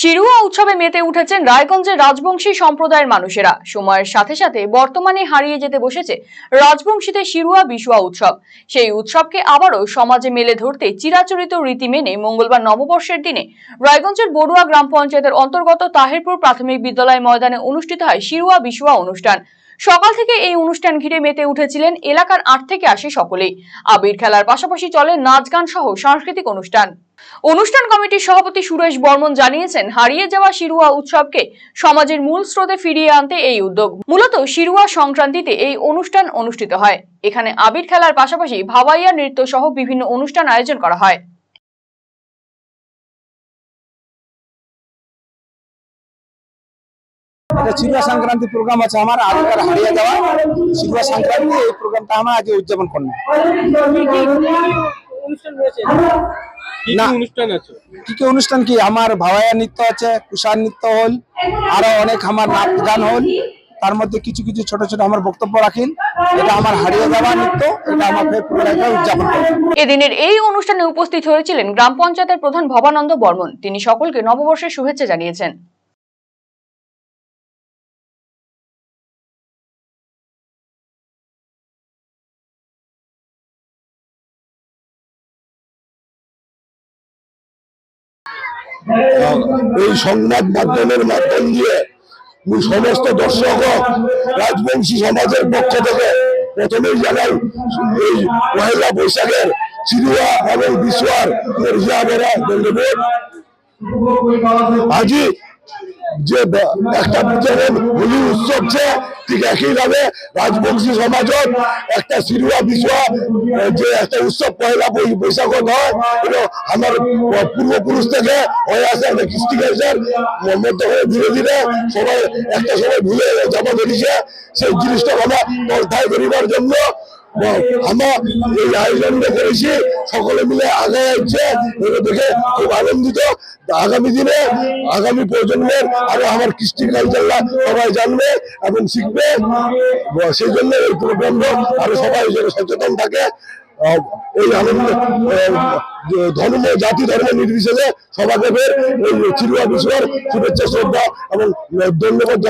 শিরুয়া উৎসবে মেতে উঠেছেন রায়গঞ্জের রাজবংশী সম্প্রদায়ের মানুষেরা। সময়ের সাথে সাথে বর্তমানে হারিয়ে যেতে বসেছে রাজবংশীদের শিরুয়া বিশুয়া উৎসব। সেই উৎসবকে আবারও সমাজে মেলে ধরতে চিরাচরিত রীতি মেনে মঙ্গলবার নববর্ষের দিনে রায়গঞ্জের বড়ুয়া গ্রাম পঞ্চায়েতের অন্তর্গত তাহিরপুর প্রাথমিক বিদ্যালয় ময়দানে অনুষ্ঠিত হয় শিরুয়া বিশুয়া অনুষ্ঠান। সকাল থেকে এই অনুষ্ঠান ঘিরে মেতে উঠেছিলেন এলাকার ৮ থেকে ৮০ সকলেই। আবির খেলার পাশাপাশি চলে নাচ গান সহ সাংস্কৃতিক অনুষ্ঠান কমিটির সভাপতি সুরেশ বর্মন জানিয়েছেন, হারিয়ে যাওয়া শিরুয়া উৎসবকে সমাজের মূল স্রোতে ফিরিয়ে আনতে এই উদ্যোগ। মূলত শিরুয়া সংক্রান্তিতে এই অনুষ্ঠান অনুষ্ঠিত হয়। এখানে আবির খেলার পাশাপাশি ভাওয়াইয়া নৃত্য সহ বিভিন্ন অনুষ্ঠান আয়োজন করা হয়। এটা শিরুয়া সংক্রান্তি প্রোগ্রাম আছে আমার আগেকার হারিয়ে যাওয়া শিরুয়া সংক্রান্তি। এই প্রোগ্রামটা আমরা আজকে উদযাপন করলাম। কি কি অনুষ্ঠান কি আমার ভাওয়াইয়া নৃত্য আছে, কুষার নৃত্য হল, আরো অনেক আমার নাচ গান হল। তার মধ্যে কিছু কিছু ছোট ছোট আমার বক্তব্য রাখেন। এটা আমার হারিয়ে যাওয়া নৃত্য, এটা আমার উদযাপন করলাম। এদিনের এই অনুষ্ঠানে উপস্থিত হয়েছিলেন গ্রাম পঞ্চায়েতের প্রধান ভবানন্দ বর্মন। তিনি সকলকে নববর্ষের শুভেচ্ছা জানিয়েছেন। এই সংবাদ মাধ্যমের মাধ্যম দিয়ে সমস্ত দর্শক রাজবংশী সমাজের পক্ষ থেকে প্রথমেই জানাই এই পয়লা বৈশাখের শিরুয়া এবং বিশুয়ার ধন্যবাদ। আজি যে একটা যেমন হোলি উৎসব ঠিক একইভাবে রাজবংশী সমাজত একটা শিরুয়া বিশুয়া যে একটা উৎসব পয়লা বৈশাখত হয়, এটা আমার পূর্বপুরুষ থেকে হয়ে আসে। একটা কৃষ্টি কালচার মধ্যে হয়ে ধীরে ধীরে সবাই একটা সময় ভুলে যাওয়া ধরেছে। সেই জিনিসটা আমরা পর্দায় করিবার জন্য আমরা এই আয়োজনটা করেছি। সকলে মিলে আগে যাচ্ছে, দেখে খুব আনন্দিত। আগামী দিনে আগামী প্রজন্মের আরো আমার কৃষ্টি কালচারটা সবাই জানবে এবং শিখবে। সেই জন্য এই প্রোগ্রামটা আরো সবাই যেন সচেতন থাকে। এই আনন্দ ধর্ম জাতি ধর্ম নির্বিশেষে সবাইকে এই শিরুয়া বিশুয়ার শুভেচ্ছা শ্রদ্ধা এবং ধন্যবাদ।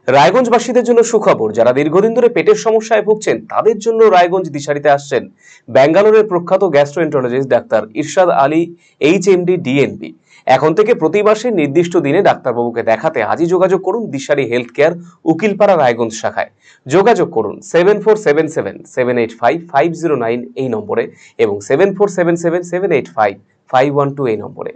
রায়গঞ্জবাসীদের জন্য সুখবর, যারা দীর্ঘদিন ধরে পেটের সমস্যায় ভুগছেন তাদের জন্য রায়গঞ্জ দিশারিতে আসছেন ব্যাঙ্গালোরের প্রখ্যাত গ্যাস্ট্রোএন্টারোলজিস্ট ডাক্তার ইরশাদ আলী এইচএমডি ডিএনবি। এখন থেকে প্রতি মাসে নির্দিষ্ট দিনে ডাক্তারবাবুকে দেখাতে আজই যোগাযোগ করুন দিশারি হেলথ কেয়ার উকিলপাড়া রায়গঞ্জ শাখায়। যোগাযোগ করুন 7477785509 এই নম্বরে এবং 7477785512 এই নম্বরে।